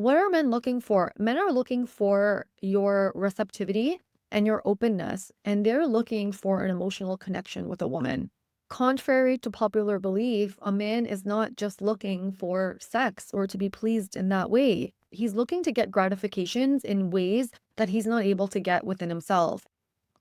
What are men looking for? Men are looking for your receptivity and your openness, and they're looking for an emotional connection with a woman. Contrary to popular belief, a man is not just looking for sex or to be pleased in that way. He's looking to get gratifications in ways that he's not able to get within himself.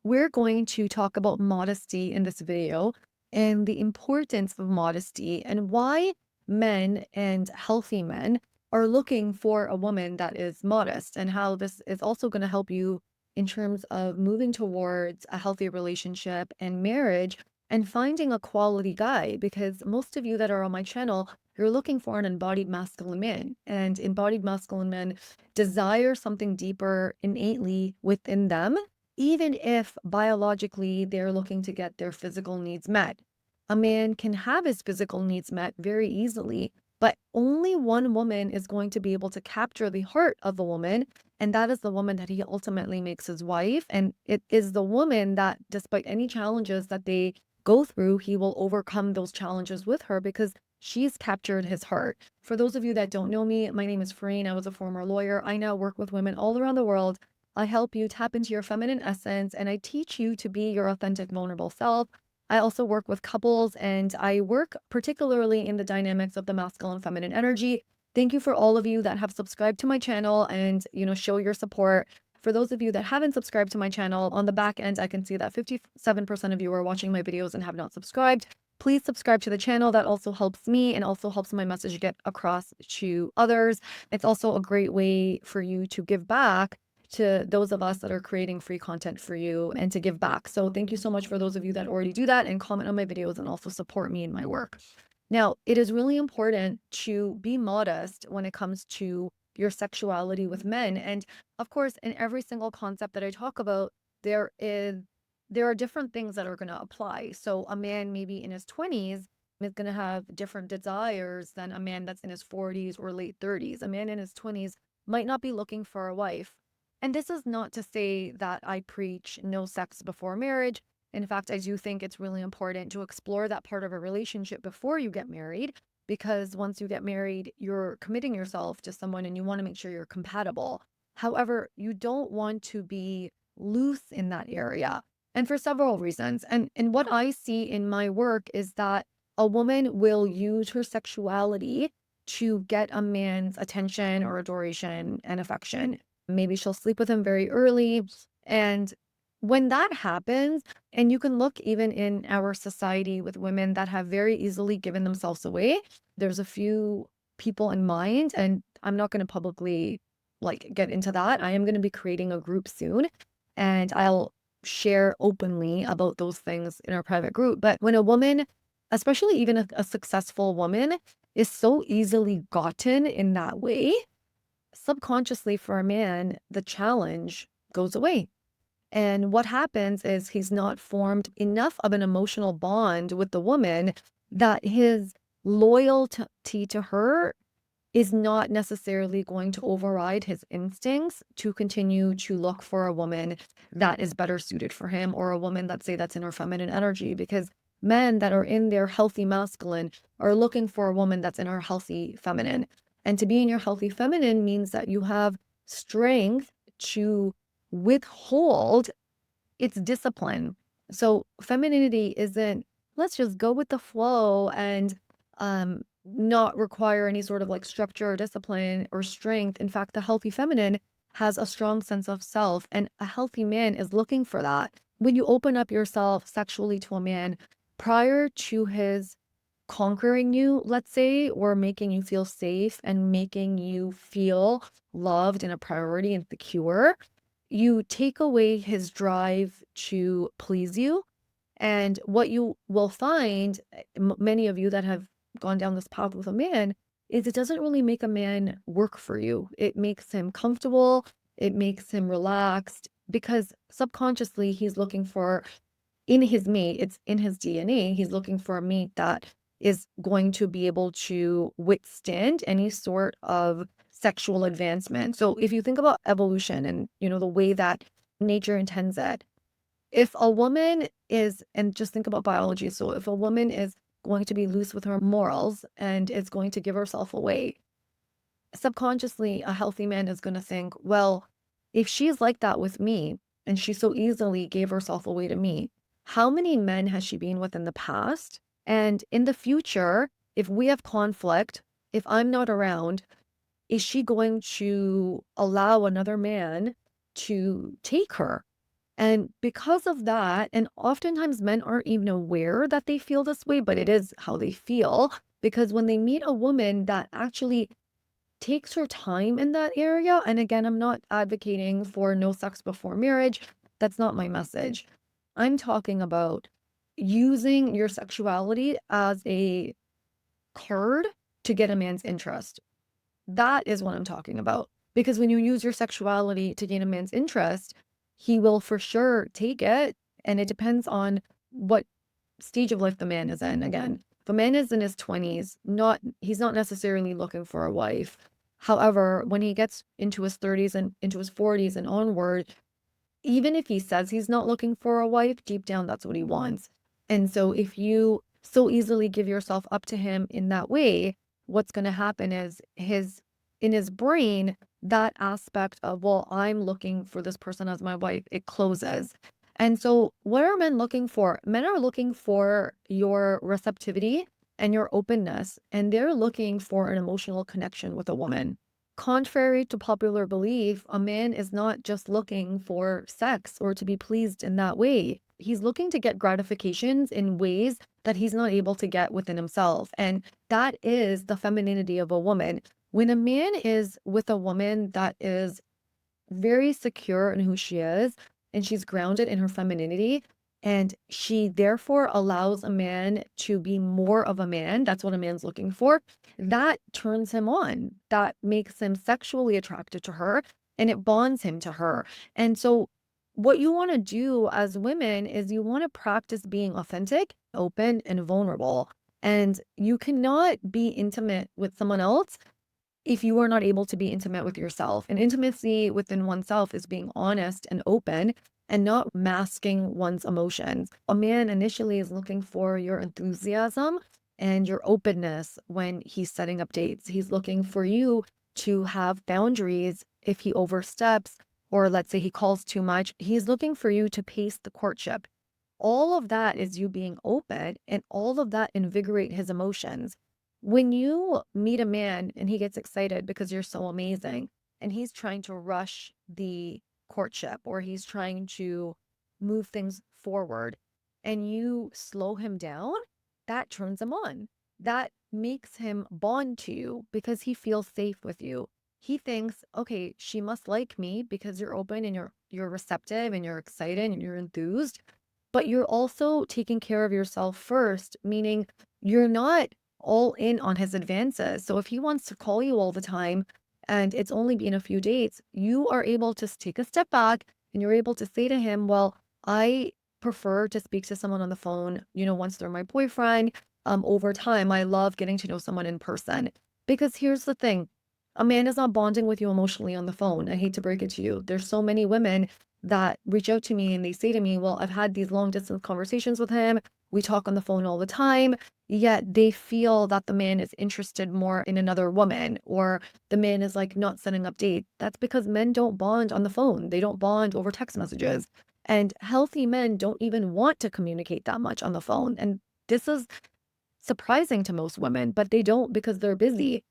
We're going to talk about modesty in this video and the importance of modesty and why men and healthy men are looking for a woman that is modest, and how this is also going to help you in terms of moving towards a healthy relationship and marriage and finding a quality guy. Because most of you that are on my channel, you're looking for an embodied masculine man, and embodied masculine men desire something deeper innately within them, even if biologically they're looking to get their physical needs met. A man can have his physical needs met very easily, but only one woman is going to be able to capture the heart of a woman, and that is the woman that he ultimately makes his wife. And it is the woman that, despite any challenges that they go through, he will overcome those challenges with her because she's captured his heart. For those of you that don't know me, my name is Fareen. I was a former lawyer. I now work with women all around the world. I help you tap into your feminine essence, and I teach you to be your authentic, vulnerable self. I also work with couples, and I work particularly in the dynamics of the masculine feminine energy. Thank you for all of you that have subscribed to my channel and, show your support. For those of you that haven't subscribed to my channel, on the back end, I can see that 57% of you are watching my videos and have not subscribed. Please subscribe to the channel. That also helps me and also helps my message get across to others. It's also a great way for you to give back to those of us that are creating free content for you and to give back. So thank you so much for those of you that already do that and comment on my videos and also support me in my work. Now, it is really important to be modest when it comes to your sexuality with men. And of course, in every single concept that I talk about, there are different things that are going to apply. So a man maybe in his 20s is going to have different desires than a man that's in his 40s or late 30s. A man in his 20s might not be looking for a wife. And this is not to say that I preach no sex before marriage. In fact, I do think it's really important to explore that part of a relationship before you get married, because once you get married, you're committing yourself to someone and you want to make sure you're compatible. However, you don't want to be loose in that area, and for several reasons. And what I see in my work is that a woman will use her sexuality to get a man's attention or adoration and affection. Maybe she'll sleep with him very early. And when that happens, and you can look even in our society with women that have very easily given themselves away, there's a few people in mind, and I'm not going to publicly get into that. I am going to be creating a group soon, and I'll share openly about those things in our private group. But when a woman, especially even a successful woman, is so easily gotten in that way, subconsciously for a man, the challenge goes away. And what happens is he's not formed enough of an emotional bond with the woman that his loyalty to her is not necessarily going to override his instincts to continue to look for a woman that is better suited for him, or a woman that, say, that's in her feminine energy. Because men that are in their healthy masculine are looking for a woman that's in her healthy feminine. And to be in your healthy feminine means that you have strength to withhold its discipline. So femininity isn't, let's just go with the flow and not require any sort of structure or discipline or strength. In fact, the healthy feminine has a strong sense of self, and a healthy man is looking for that. When you open up yourself sexually to a man prior to his conquering you, let's say, or making you feel safe and making you feel loved and a priority and secure, you take away his drive to please you. And what you will find, many of you that have gone down this path with a man, is it doesn't really make a man work for you. It makes him comfortable. It makes him relaxed, because subconsciously he's looking for, in his mate, it's in his DNA, he's looking for a mate that is going to be able to withstand any sort of sexual advancement. So if you think about evolution and, the way that nature intends it, if a woman is, and just think about biology, so if a woman is going to be loose with her morals and is going to give herself away, subconsciously, a healthy man is going to think, well, if she's like that with me and she so easily gave herself away to me, how many men has she been with in the past? And in the future, if we have conflict, if I'm not around, is she going to allow another man to take her? And because of that, and oftentimes men aren't even aware that they feel this way, but it is how they feel. Because when they meet a woman that actually takes her time in that area, and again, I'm not advocating for no sex before marriage. That's not my message. I'm talking about using your sexuality as a card to get a man's interest. That is what I'm talking about. Because when you use your sexuality to gain a man's interest, he will for sure take it. And it depends on what stage of life the man is in. Again, if a man is in his 20s, he's not necessarily looking for a wife. However, when he gets into his 30s and into his 40s and onward, even if he says he's not looking for a wife, deep down, that's what he wants. And so if you so easily give yourself up to him in that way, what's going to happen is in his brain, that aspect of, well, I'm looking for this person as my wife, it closes. And so what are men looking for? Men are looking for your receptivity and your openness, and they're looking for an emotional connection with a woman. Contrary to popular belief, a man is not just looking for sex or to be pleased in that way. He's looking to get gratifications in ways that he's not able to get within himself. And that is the femininity of a woman. When a man is with a woman that is very secure in who she is and she's grounded in her femininity, and she therefore allows a man to be more of a man. That's what a man's looking for. That turns him on. That makes him sexually attracted to her and it bonds him to her. And so, what you want to do as women is you want to practice being authentic, open, and vulnerable. And you cannot be intimate with someone else if you are not able to be intimate with yourself. And intimacy within oneself is being honest and open and not masking one's emotions. A man initially is looking for your enthusiasm and your openness when he's setting up dates. He's looking for you to have boundaries if he oversteps, or let's say he calls too much. He's looking for you to pace the courtship. All of that is you being open, and all of that invigorate his emotions. When you meet a man and he gets excited because you're so amazing and he's trying to rush the courtship or he's trying to move things forward and you slow him down, that turns him on. That makes him bond to you because he feels safe with you. He thinks, okay, she must like me because you're open and you're receptive and you're excited and you're enthused, but you're also taking care of yourself first, meaning you're not all in on his advances. So if he wants to call you all the time and it's only been a few dates, you are able to take a step back and you're able to say to him, well, I prefer to speak to someone on the phone, once they're my boyfriend. Over time, I love getting to know someone in person. Because here's the thing, a man is not bonding with you emotionally on the phone. I hate to break it to you. There's so many women that reach out to me and they say to me, well, I've had these long distance conversations with him. We talk on the phone all the time, yet they feel that the man is interested more in another woman or the man is like not setting up dates. That's because men don't bond on the phone. They don't bond over text messages. And healthy men don't even want to communicate that much on the phone. And this is surprising to most women, but they don't because they're busy.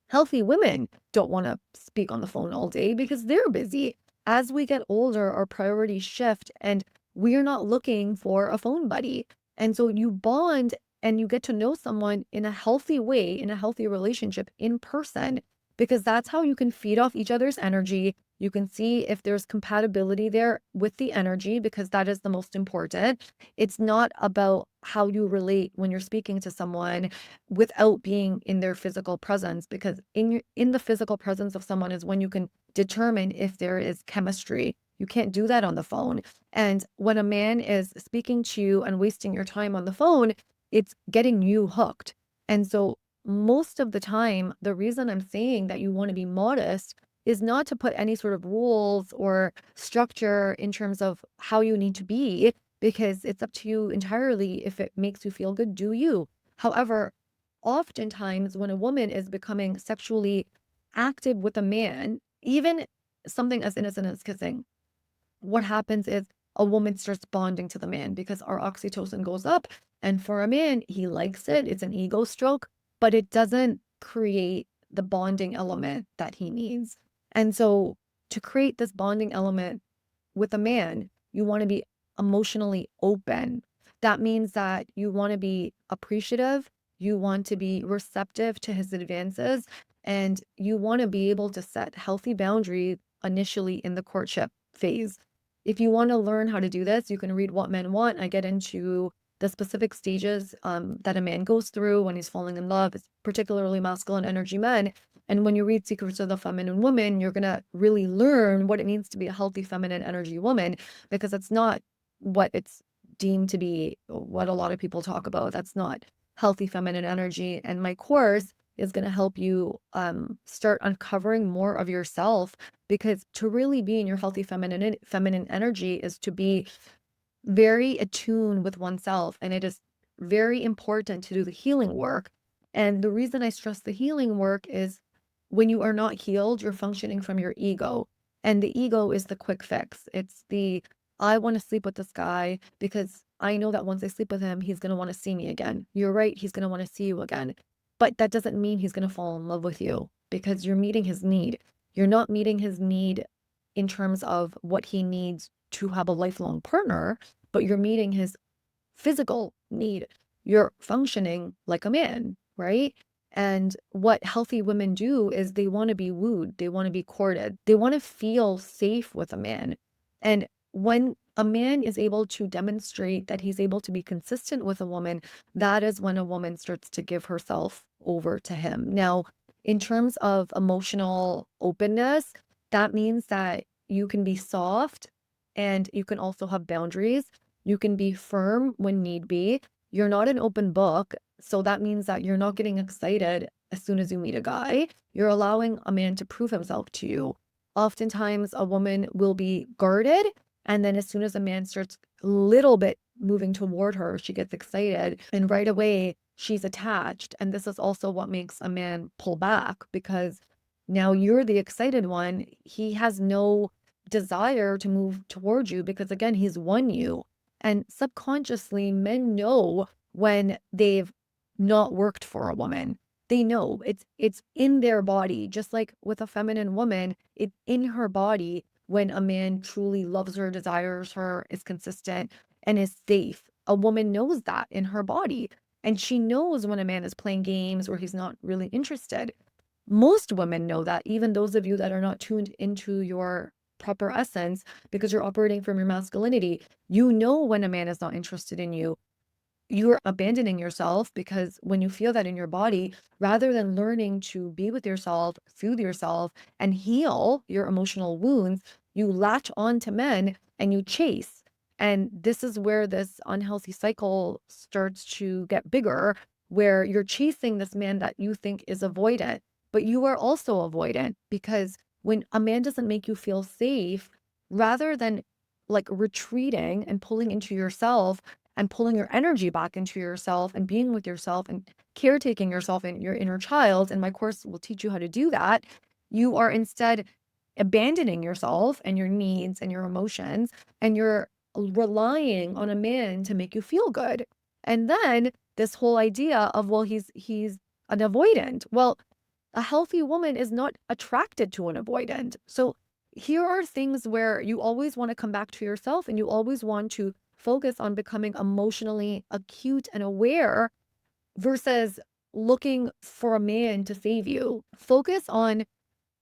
Healthy women don't want to speak on the phone all day because they're busy. As we get older, our priorities shift and we're not looking for a phone buddy. And so you bond and you get to know someone in a healthy way, in a healthy relationship in person, because that's how you can feed off each other's energy. You can see if there's compatibility there with the energy, because that is the most important. It's not about how you relate when you're speaking to someone without being in their physical presence, because in the physical presence of someone is when you can determine if there is chemistry. You can't do that on the phone. And when a man is speaking to you and wasting your time on the phone, it's getting you hooked. And so most of the time, the reason I'm saying that you want to be modest is not to put any sort of rules or structure in terms of how you need to be, because it's up to you entirely. If it makes you feel good, do you. However, oftentimes when a woman is becoming sexually active with a man, even something as innocent as kissing, what happens is a woman starts bonding to the man because our oxytocin goes up. And for a man, he likes it. It's an ego stroke, but it doesn't create the bonding element that he needs. And so to create this bonding element with a man, you want to be emotionally open. That means that you want to be appreciative, you want to be receptive to his advances, and you want to be able to set healthy boundaries initially in the courtship phase. If you want to learn how to do this, you can read What Men Want. I get into the specific stages that a man goes through when he's falling in love, it's particularly masculine energy men. And when you read Secrets of the Feminine Woman, you're going to really learn what it means to be a healthy feminine energy woman, because it's not what it's deemed to be, what a lot of people talk about. That's not healthy feminine energy. And my course is going to help you start uncovering more of yourself, because to really be in your healthy feminine energy is to be very attuned with oneself, and it is very important to do the healing work. And the reason I stress the healing work is when you are not healed, you're functioning from your ego. And the ego is the quick fix. It's the, I want to sleep with this guy because I know that once I sleep with him, he's going to want to see me again. You're right, he's going to want to see you again. But that doesn't mean he's going to fall in love with you, because you're meeting his need. You're not meeting his need in terms of what he needs to have a lifelong partner, but you're meeting his physical need. You're functioning like a man, right? And what healthy women do is they want to be wooed, they want to be courted, they want to feel safe with a man. And when a man is able to demonstrate that he's able to be consistent with a woman, that is when a woman starts to give herself over to him. Now, in terms of emotional openness, that means that you can be soft and you can also have boundaries. You can be firm when need be. You're not an open book. So that means that you're not getting excited as soon as you meet a guy. You're allowing a man to prove himself to you. Oftentimes, a woman will be guarded. And then as soon as a man starts a little bit moving toward her, she gets excited. And right away, she's attached. And this is also what makes a man pull back, because now you're the excited one. He has no desire to move towards you because, again, he's won you. And subconsciously, men know when they've not worked for a woman. They know it's in their body, just like with a feminine woman, it's in her body when a man truly loves her, desires her, is consistent, and is safe. A woman knows that in her body. And she knows when a man is playing games or he's not really interested. Most women know that, even those of you that are not tuned into your proper essence because you're operating from your masculinity. You know when a man is not interested in you. You're abandoning yourself, because when you feel that in your body, rather than learning to be with yourself, soothe yourself, and heal your emotional wounds, you latch on to men and you chase. And this is where this unhealthy cycle starts to get bigger, where you're chasing this man that you think is avoidant, but you are also avoidant, because when a man doesn't make you feel safe, rather than like retreating and pulling into yourself and pulling your energy back into yourself and being with yourself and caretaking yourself and your inner child, and my course will teach you how to do that, you are instead abandoning yourself and your needs and your emotions, and you're relying on a man to make you feel good. And then this whole idea of, well, he's an avoidant. Well, a healthy woman is not attracted to an avoidant. So here are things where you always want to come back to yourself, and you always want to focus on becoming emotionally acute and aware versus looking for a man to save you. Focus on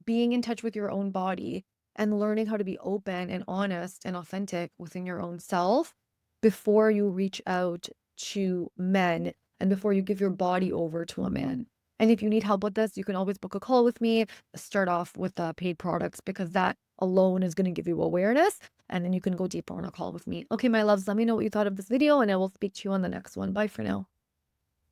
being in touch with your own body and learning how to be open and honest and authentic within your own self before you reach out to men and before you give your body over to a man. And if you need help with this, you can always book a call with me. Start off with the paid products, because that alone is going to give you awareness, and then you can go deeper on a call with me. Okay, my loves, let me know what you thought of this video, and I will speak to you on the next one. Bye for now.